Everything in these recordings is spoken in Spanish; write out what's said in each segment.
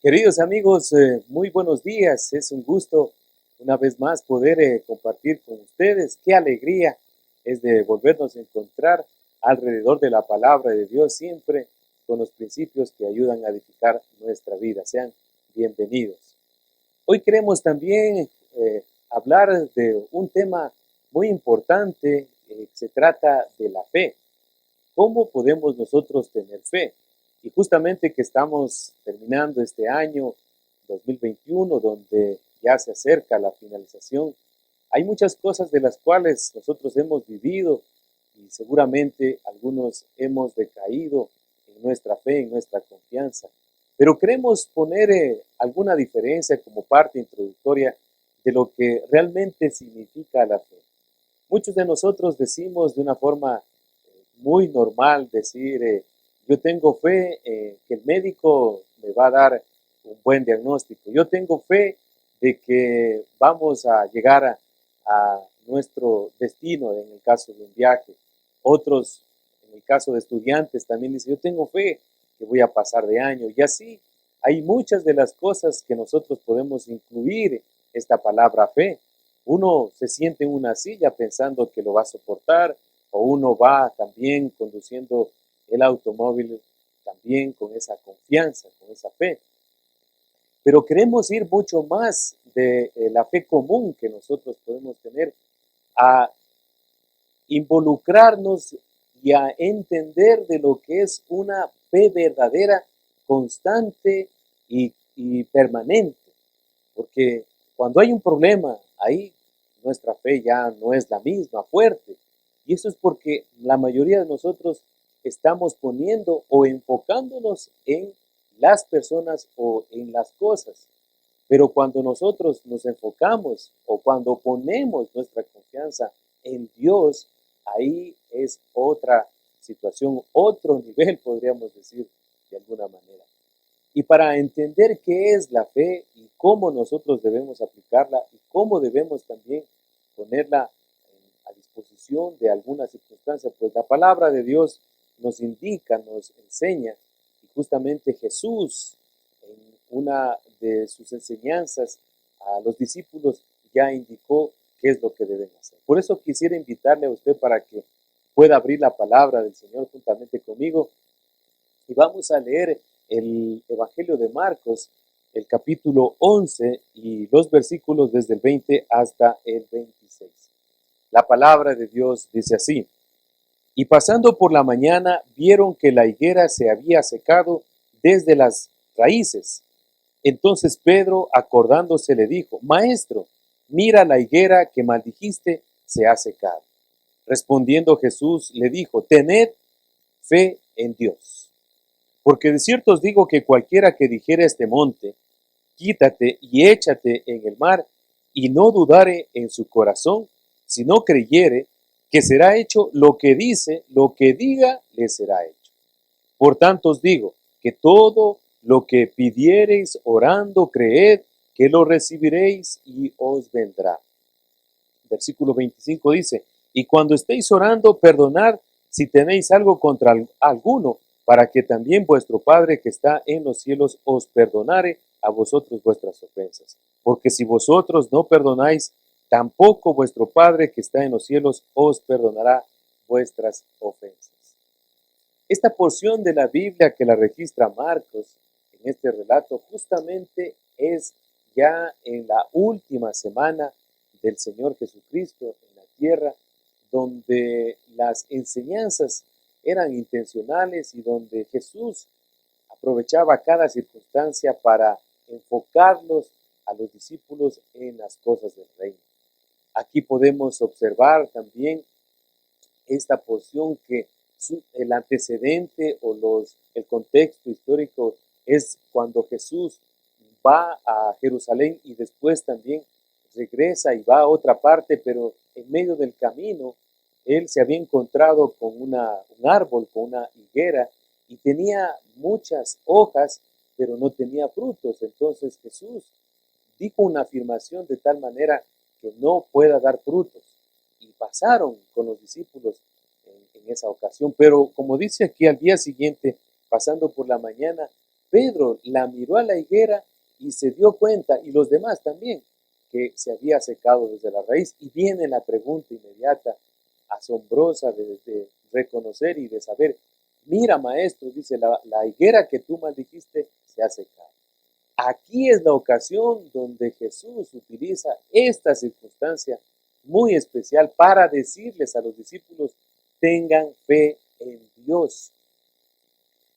Queridos amigos, muy buenos días. Es un gusto una vez más poder compartir con ustedes. Qué alegría es de volvernos a encontrar alrededor de la palabra de Dios, siempre con los principios que ayudan a edificar nuestra vida. Sean bienvenidos. Hoy queremos también hablar de un tema muy importante. Se trata de la fe. ¿Cómo podemos nosotros tener fe? Y justamente que estamos terminando este año 2021, donde ya se acerca la finalización, hay muchas cosas de las cuales nosotros hemos vivido y seguramente algunos hemos decaído en nuestra fe, en nuestra confianza. Pero queremos poner alguna diferencia como parte introductoria de lo que realmente significa la fe. Muchos de nosotros decimos de una forma muy normal decir, yo tengo fe que el médico me va a dar un buen diagnóstico. Yo tengo fe de que vamos a llegar a nuestro destino en el caso de un viaje. Otros, en el caso de estudiantes, también dicen, yo tengo fe que voy a pasar de año. Y así hay muchas de las cosas que nosotros podemos incluir esta palabra fe. Uno se siente en una silla pensando que lo va a soportar, o uno va también conduciendo el automóvil también con esa confianza, con esa fe. Pero queremos ir mucho más de la fe común que nosotros podemos tener a involucrarnos y a entender de lo que es una fe verdadera, constante y permanente. Porque cuando hay un problema, ahí nuestra fe ya no es la misma, fuerte. Y eso es porque la mayoría de nosotros estamos poniendo o enfocándonos en las personas o en las cosas. Pero cuando nosotros nos enfocamos o cuando ponemos nuestra confianza en Dios, ahí es otra situación, otro nivel, podríamos decir de alguna manera. Y para entender qué es la fe y cómo nosotros debemos aplicarla y cómo debemos también ponerla a disposición de alguna circunstancia, pues la palabra de Dios nos indica, nos enseña, y justamente Jesús en una de sus enseñanzas a los discípulos ya indicó qué es lo que deben hacer. Por eso quisiera invitarle a usted para que pueda abrir la palabra del Señor juntamente conmigo y vamos a leer el Evangelio de Marcos, el capítulo 11 y los versículos desde el 20 hasta el 26. La palabra de Dios dice así: y pasando por la mañana vieron que la higuera se había secado desde las raíces. Entonces Pedro, acordándose, le dijo: Maestro, mira, la higuera que maldijiste se ha secado. Respondiendo Jesús le dijo: Tened fe en Dios. Porque de cierto os digo que cualquiera que dijere a este monte, quítate y échate en el mar, y no dudare en su corazón, sino creyere que será hecho lo que dice, lo que diga, le será hecho. Por tanto os digo que todo lo que pidiereis orando, creed que lo recibiréis y os vendrá. Versículo 25 dice: y cuando estéis orando, perdonad si tenéis algo contra alguno, para que también vuestro Padre que está en los cielos os perdonare a vosotros vuestras ofensas. Porque si vosotros no perdonáis, tampoco vuestro Padre que está en los cielos os perdonará vuestras ofensas. Esta porción de la Biblia que la registra Marcos en este relato justamente es ya en la última semana del Señor Jesucristo en la tierra, donde las enseñanzas eran intencionales y donde Jesús aprovechaba cada circunstancia para enfocarlos a los discípulos en las cosas del reino. Aquí podemos observar también esta porción que el antecedente o el contexto histórico es cuando Jesús va a Jerusalén y después también regresa y va a otra parte, pero en medio del camino él se había encontrado con un árbol, con una higuera, y tenía muchas hojas, pero no tenía frutos. Entonces Jesús dijo una afirmación de tal manera que no pueda dar frutos. Y pasaron con los discípulos en esa ocasión. Pero como dice aquí, al día siguiente, pasando por la mañana, Pedro la miró a la higuera y se dio cuenta, y los demás también, que se había secado desde la raíz. Y viene la pregunta inmediata, asombrosa de reconocer y de saber. Mira, maestro, dice, la higuera que tú maldijiste se ha secado. Aquí es la ocasión donde Jesús utiliza esta circunstancia muy especial para decirles a los discípulos, tengan fe en Dios.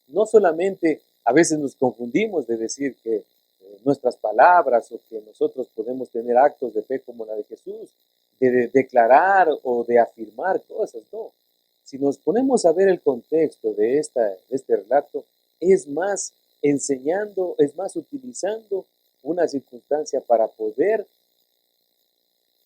No solamente a veces nos confundimos de decir que nuestras palabras o que nosotros podemos tener actos de fe como la de Jesús, de declarar o de afirmar cosas, no. Si nos ponemos a ver el contexto de este relato, es más enseñando, es más utilizando una circunstancia para poder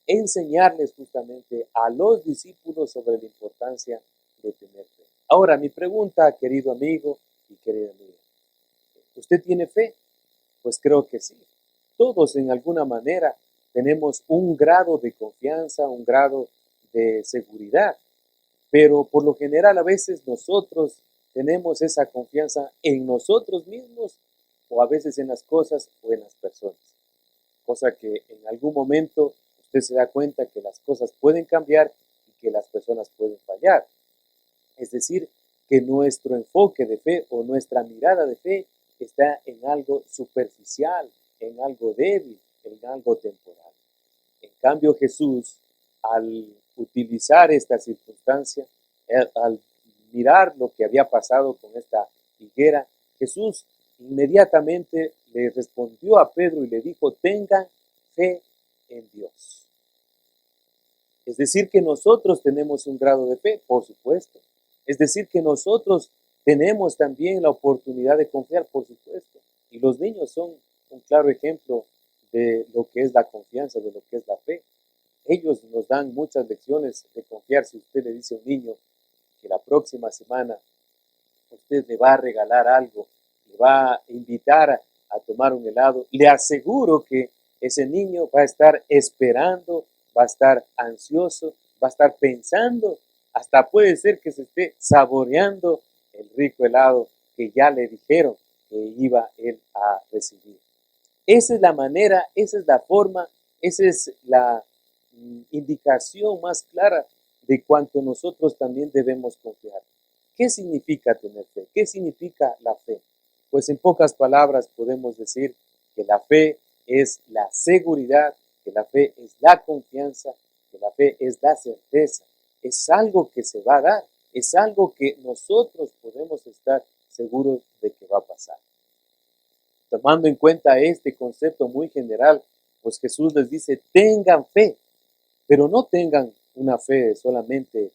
enseñarles justamente a los discípulos sobre la importancia de tener fe. Ahora, mi pregunta, querido amigo y querida amiga, ¿usted tiene fe? Pues creo que sí. Todos en alguna manera tenemos un grado de confianza, un grado de seguridad, pero por lo general a veces nosotros tenemos esa confianza en nosotros mismos o a veces en las cosas o en las personas. Cosa que en algún momento usted se da cuenta que las cosas pueden cambiar y que las personas pueden fallar. Es decir, que nuestro enfoque de fe o nuestra mirada de fe está en algo superficial, en algo débil, en algo temporal. En cambio, Jesús, al utilizar esta circunstancia, al mirar lo que había pasado con esta higuera, Jesús inmediatamente le respondió a Pedro y le dijo, tengan fe en Dios. Es decir, que nosotros tenemos un grado de fe, por supuesto. Es decir, que nosotros tenemos también la oportunidad de confiar, por supuesto. Y los niños son un claro ejemplo de lo que es la confianza, de lo que es la fe. Ellos nos dan muchas lecciones de confiar. Si usted le dice a un niño que la próxima semana usted le va a regalar algo, le va a invitar a tomar un helado, le aseguro que ese niño va a estar esperando, va a estar ansioso, va a estar pensando, hasta puede ser que se esté saboreando el rico helado que ya le dijeron que iba él a recibir. Esa es la manera, esa es la forma, esa es la indicación más clara de cuánto nosotros también debemos confiar. ¿Qué significa tener fe? ¿Qué significa la fe? Pues en pocas palabras podemos decir que la fe es la seguridad, que la fe es la confianza, que la fe es la certeza. Es algo que se va a dar, es algo que nosotros podemos estar seguros de que va a pasar. Tomando en cuenta este concepto muy general, pues Jesús les dice, tengan fe, pero no tengan una fe solamente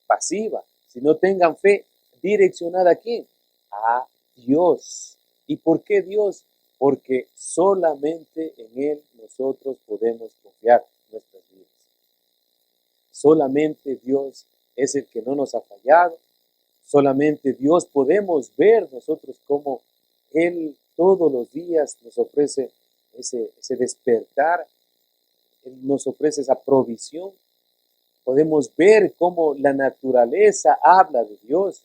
pasiva, sino tengan fe direccionada ¿a quién? A Dios. ¿Y por qué Dios? Porque solamente en Él nosotros podemos confiar nuestras vidas. Solamente Dios es el que no nos ha fallado. Solamente Dios podemos ver nosotros cómo Él todos los días nos ofrece ese despertar, Él nos ofrece esa provisión. Podemos ver cómo la naturaleza habla de Dios.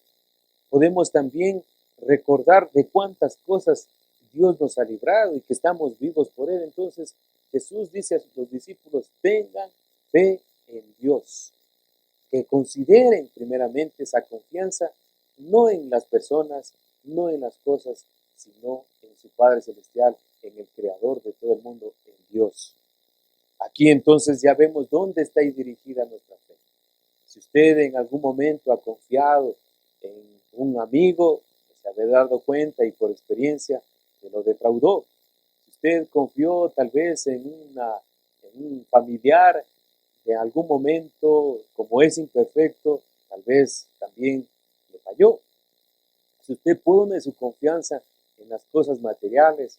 Podemos también recordar de cuántas cosas Dios nos ha librado y que estamos vivos por Él. Entonces Jesús dice a sus discípulos, tengan fe en Dios. Que consideren primeramente esa confianza no en las personas, no en las cosas, sino en su Padre Celestial, en el Creador de todo el mundo, en Dios. Aquí entonces ya vemos dónde está dirigida nuestra fe. Si usted en algún momento ha confiado en un amigo, se habrá dado cuenta y por experiencia que lo defraudó. Si usted confió tal vez en un familiar, en algún momento, como es imperfecto, tal vez también le falló. Si usted pone su confianza en las cosas materiales,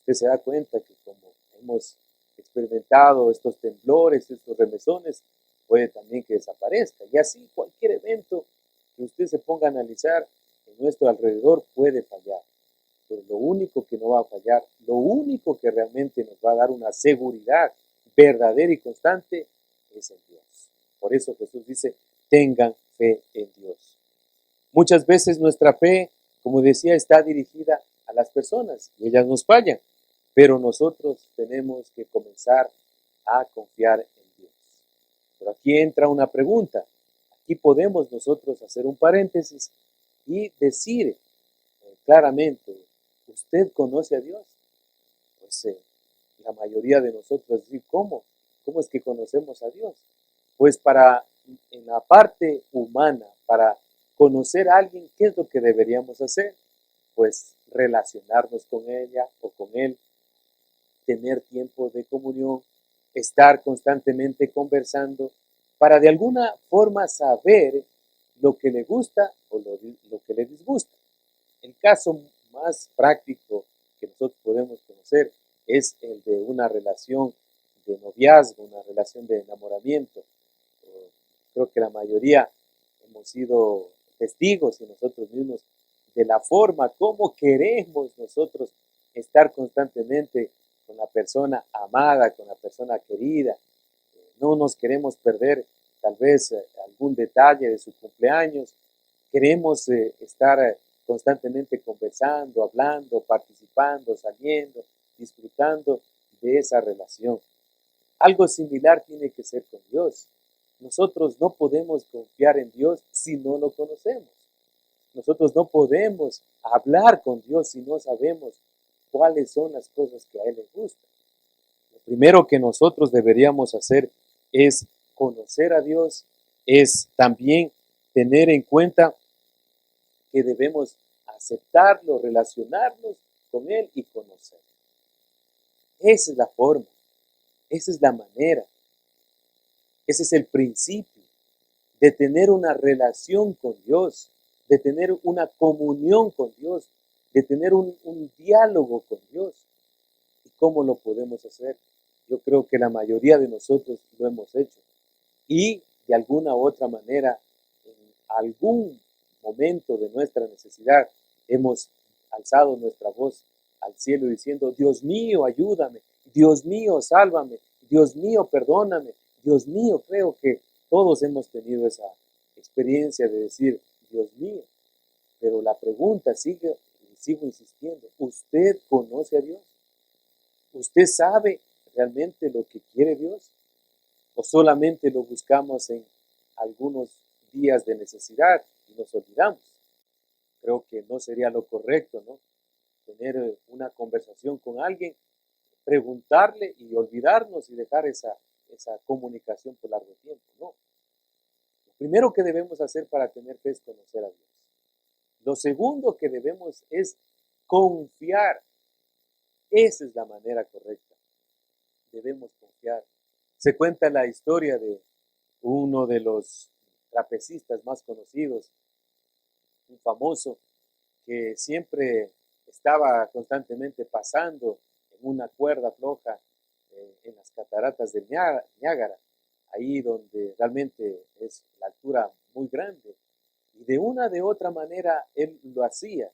usted se da cuenta que como hemos experimentado estos temblores, estos remesones, puede también que desaparezca. Y así cualquier evento que usted se ponga a analizar en nuestro alrededor puede fallar. Pero lo único que no va a fallar, lo único que realmente nos va a dar una seguridad verdadera y constante es en Dios. Por eso Jesús dice, tengan fe en Dios. Muchas veces nuestra fe, como decía, está dirigida a las personas y ellas nos fallan, pero nosotros tenemos que comenzar a confiar en Dios. Pero aquí entra una pregunta. Aquí podemos nosotros hacer un paréntesis y decir claramente, ¿usted conoce a Dios? Pues la mayoría de nosotros decir, ¿cómo? ¿Cómo es que conocemos a Dios? Pues en la parte humana, para conocer a alguien, ¿qué es lo que deberíamos hacer? Pues relacionarnos con ella o con él, tener tiempo de comunión, estar constantemente conversando, para de alguna forma saber lo que le gusta o lo que le disgusta. El caso más práctico que nosotros podemos conocer es el de una relación de noviazgo, una relación de enamoramiento. Creo que la mayoría hemos sido testigos y nosotros mismos de la forma como queremos nosotros estar constantemente con la persona amada, con la persona querida. No nos queremos perder tal vez algún detalle de su cumpleaños. Queremos estar constantemente conversando, hablando, participando, saliendo, disfrutando de esa relación. Algo similar tiene que ser con Dios. Nosotros no podemos confiar en Dios si no lo conocemos. Nosotros no podemos hablar con Dios si no sabemos cuáles son las cosas que a Él le gustan. Lo primero que nosotros deberíamos hacer es conocer a Dios, es también tener en cuenta que debemos aceptarlo, relacionarnos con Él y conocerlo. Esa es la forma, esa es la manera, ese es el principio de tener una relación con Dios, de tener una comunión con Dios, de tener un diálogo con Dios. ¿Y cómo lo podemos hacer? Yo creo que la mayoría de nosotros lo hemos hecho. Y de alguna u otra manera, en algún momento de nuestra necesidad, hemos alzado nuestra voz al cielo diciendo, Dios mío, ayúdame, Dios mío, sálvame, Dios mío, perdóname, Dios mío. Creo que todos hemos tenido esa experiencia de decir, Dios mío. Pero la pregunta sigue, y sigo insistiendo, ¿usted conoce a Dios? ¿Usted sabe realmente lo que quiere Dios? ¿O solamente lo buscamos en algunos días de necesidad y nos olvidamos? Creo que no sería lo correcto, ¿no? Tener una conversación con alguien, preguntarle y olvidarnos y dejar esa comunicación por largo tiempo, ¿no? Lo primero que debemos hacer para tener fe es conocer a Dios. Lo segundo que debemos es confiar. Esa es la manera correcta. Debemos confiar. Se cuenta la historia de uno de los trapecistas más conocidos, un famoso, que siempre estaba constantemente pasando en una cuerda floja en las cataratas del Niágara, ahí donde realmente es la altura muy grande. Y de una de otra manera él lo hacía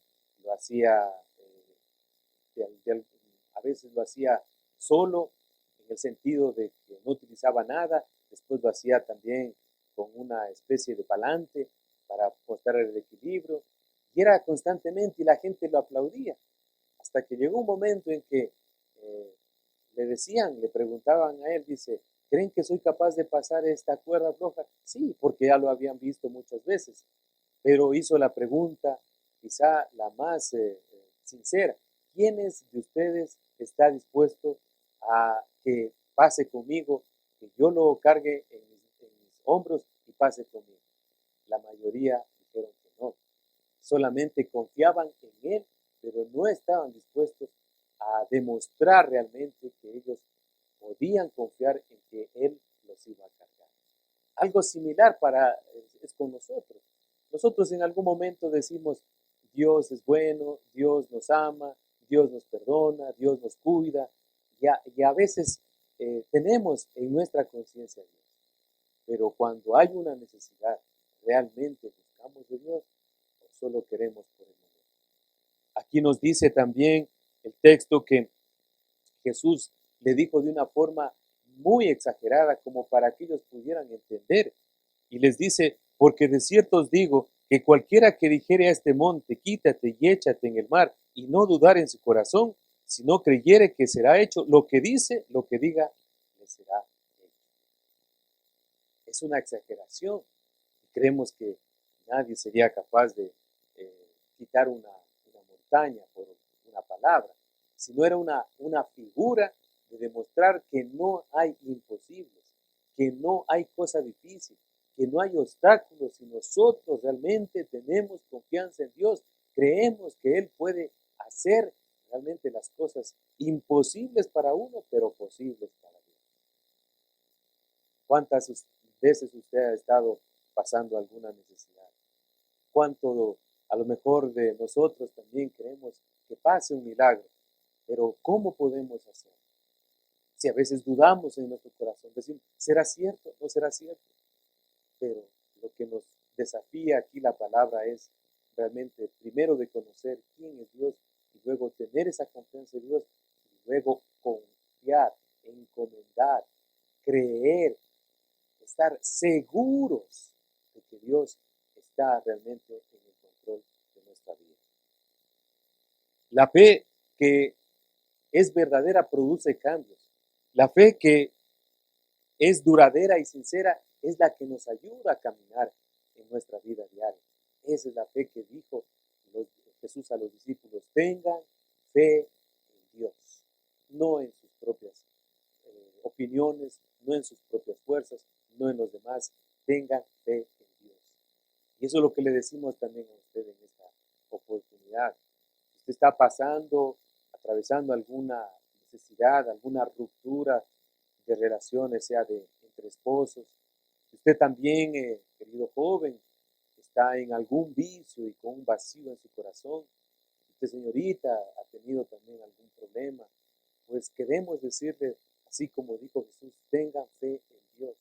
a veces lo hacía solo, en el sentido de que no utilizaba nada, después lo hacía también con una especie de palante para mostrar el equilibrio, y era constantemente y la gente lo aplaudía, hasta que llegó un momento en que le preguntaban a él, dice, ¿creen que soy capaz de pasar esta cuerda floja? Sí, porque ya lo habían visto muchas veces, pero hizo la pregunta quizá la más sincera. ¿Quiénes de ustedes está dispuesto a que pase conmigo, que yo lo cargue en mis hombros y pase conmigo? La mayoría dijeron que no. Solamente confiaban en él, pero no estaban dispuestos a demostrar realmente que ellos podían confiar en que él los iba a cargar. Algo similar es con nosotros. Nosotros en algún momento decimos, Dios es bueno, Dios nos ama, Dios nos perdona, Dios nos cuida, y a veces tenemos en nuestra conciencia a Dios. Pero cuando hay una necesidad, ¿realmente buscamos de Dios o solo queremos por el momento? Aquí nos dice también el texto que Jesús le dijo de una forma muy exagerada como para que ellos pudieran entender. Y les dice, porque de cierto os digo que cualquiera que dijere a este monte, quítate y échate en el mar, y no dudar en su corazón, sino creyere que será hecho lo que dice, lo que diga, le será hecho. Es una exageración. Creemos que nadie sería capaz de quitar una montaña por una palabra, sino era una figura de demostrar que no hay imposibles, que no hay cosa difícil, que no hay obstáculos si nosotros realmente tenemos confianza en Dios, creemos que Él puede hacer realmente las cosas imposibles para uno, pero posibles para Dios. ¿Cuántas veces usted ha estado pasando alguna necesidad? ¿Cuánto a lo mejor de nosotros también queremos que pase un milagro? Pero ¿cómo podemos hacerlo? Si a veces dudamos en nuestro corazón, decimos, ¿será cierto? ¿No será cierto? Pero lo que nos desafía aquí la palabra es realmente primero de conocer quién es Dios y luego tener esa confianza en Dios y luego confiar, encomendar, creer, estar seguros de que Dios está realmente en el control de nuestra vida. La fe que es verdadera produce cambios. La fe que es duradera y sincera es la que nos ayuda a caminar en nuestra vida diaria. Esa es la fe que dijo Jesús a los discípulos: tengan fe en Dios, no en sus propias opiniones, no en sus propias fuerzas, no en los demás. Tengan fe en Dios. Y eso es lo que le decimos también a usted en esta oportunidad. Usted está pasando, atravesando alguna necesidad, alguna ruptura de relaciones, sea entre esposos. Usted también, querido joven, está en algún vicio y con un vacío en su corazón. Usted, señorita, ha tenido también algún problema. Pues queremos decirle, así como dijo Jesús, tengan fe en Dios.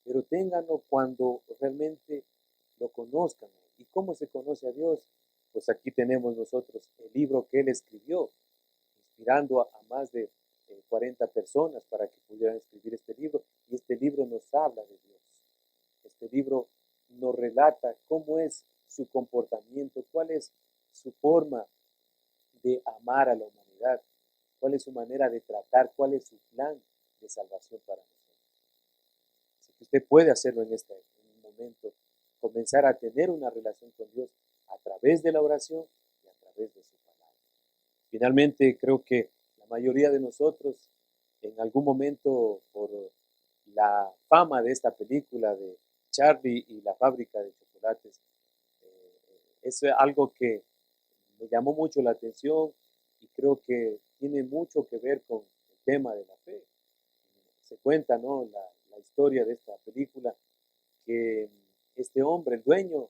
Pero ténganlo cuando realmente lo conozcan. ¿Y cómo se conoce a Dios? Pues aquí tenemos nosotros el libro que Él escribió, inspirando a más de 40 personas para que pudieran escribir este libro. Y este libro nos habla de Dios. Este libro nos relata cómo es su comportamiento, cuál es su forma de amar a la humanidad, cuál es su manera de tratar, cuál es su plan de salvación para nosotros. Así que usted puede hacerlo en un momento, comenzar a tener una relación con Dios a través de la oración y a través de su palabra. Finalmente, creo que la mayoría de nosotros, en algún momento, por la fama de esta película de Charlie y la fábrica de chocolates, es algo que me llamó mucho la atención y creo que tiene mucho que ver con el tema de la fe. Se cuenta, ¿no?, la historia de esta película, que este hombre, el dueño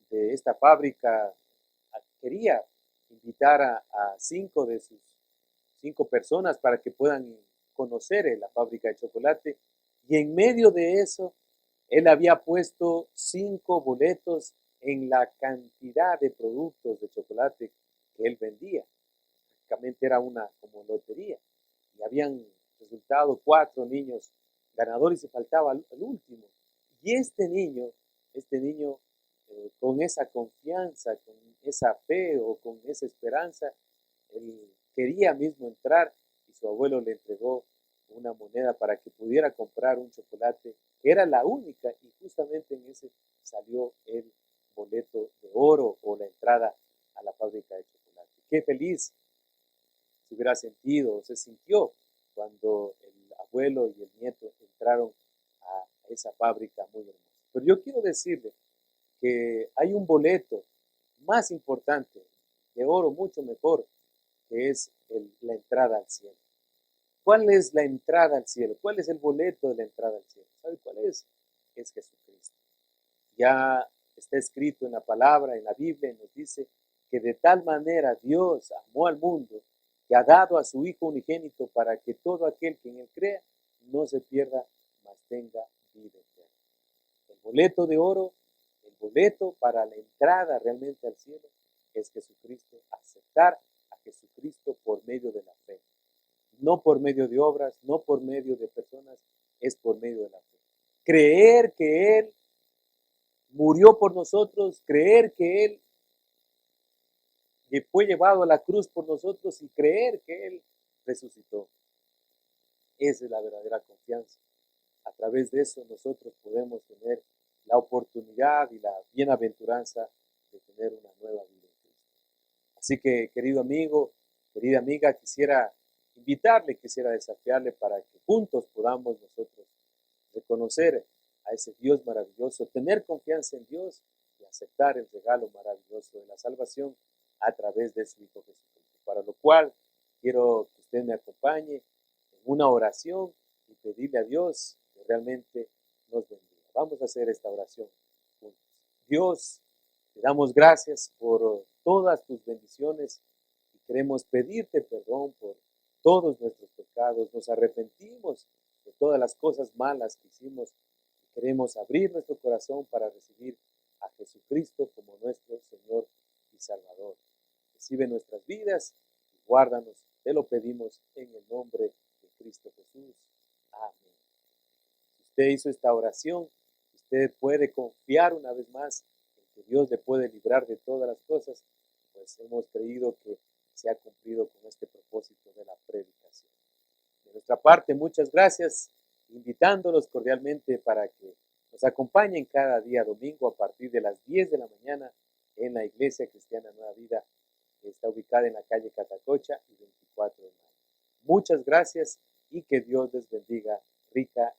de esta fábrica, quería invitar a 5 personas para que puedan conocer la fábrica de chocolate, y en medio de eso, él había puesto 5 boletos en la cantidad de productos de chocolate que él vendía. Prácticamente era una como lotería, y habían resultado 4 niños ganadores y faltaba el último. Y este niño con esa confianza, con esa fe o con esa esperanza, él quería mismo entrar y su abuelo le entregó una moneda para que pudiera comprar un chocolate, que era la única, y justamente en ese salió el boleto de oro o la entrada a la fábrica de chocolate. Qué feliz se hubiera sentido o se sintió cuando el abuelo y el nieto entraron a esa fábrica muy hermosa. Pero yo quiero decirle que hay un boleto más importante, de oro mucho mejor, que es la entrada al cielo. ¿Cuál es la entrada al cielo? ¿Cuál es el boleto de la entrada al cielo? ¿Sabe cuál es? Es Jesucristo. Ya está escrito en la palabra, en la Biblia, y nos dice que de tal manera Dios amó al mundo que ha dado a su Hijo unigénito para que todo aquel que en él crea no se pierda, mas tenga vida eterna. El boleto de oro, el boleto para la entrada realmente al cielo es Jesucristo, aceptar a Jesucristo por medio de la fe. No por medio de obras, no por medio de personas, es por medio de la fe. Creer que Él murió por nosotros, creer que Él fue llevado a la cruz por nosotros y creer que Él resucitó. Esa es la verdadera confianza. A través de eso nosotros podemos tener la oportunidad y la bienaventuranza de tener una nueva vida en Cristo. Así que, querido amigo, querida amiga, quisiera invitarle, quisiera desafiarle para que juntos podamos nosotros reconocer a ese Dios maravilloso, tener confianza en Dios y aceptar el regalo maravilloso de la salvación a través de su Hijo Jesucristo. Para lo cual quiero que usted me acompañe en una oración y pedirle a Dios que realmente nos bendiga. Vamos a hacer esta oración juntos. Dios, te damos gracias por todas tus bendiciones y queremos pedirte perdón por todos nuestros pecados. Nos arrepentimos de todas las cosas malas que hicimos y queremos abrir nuestro corazón para recibir a Jesucristo como nuestro Señor y Salvador. Recibe nuestras vidas y guárdanos. Te lo pedimos en el nombre de Cristo Jesús. Amén. Si usted hizo esta oración, usted puede confiar una vez más en que Dios le puede librar de todas las cosas, pues hemos creído que se ha cumplido con este propósito de la predicación. De nuestra parte, muchas gracias, invitándolos cordialmente para que nos acompañen cada día domingo a partir de las 10 de la mañana en la Iglesia Cristiana Nueva Vida, que está ubicada en la calle Catacocha y 24 de mayo. Muchas gracias y que Dios les bendiga rica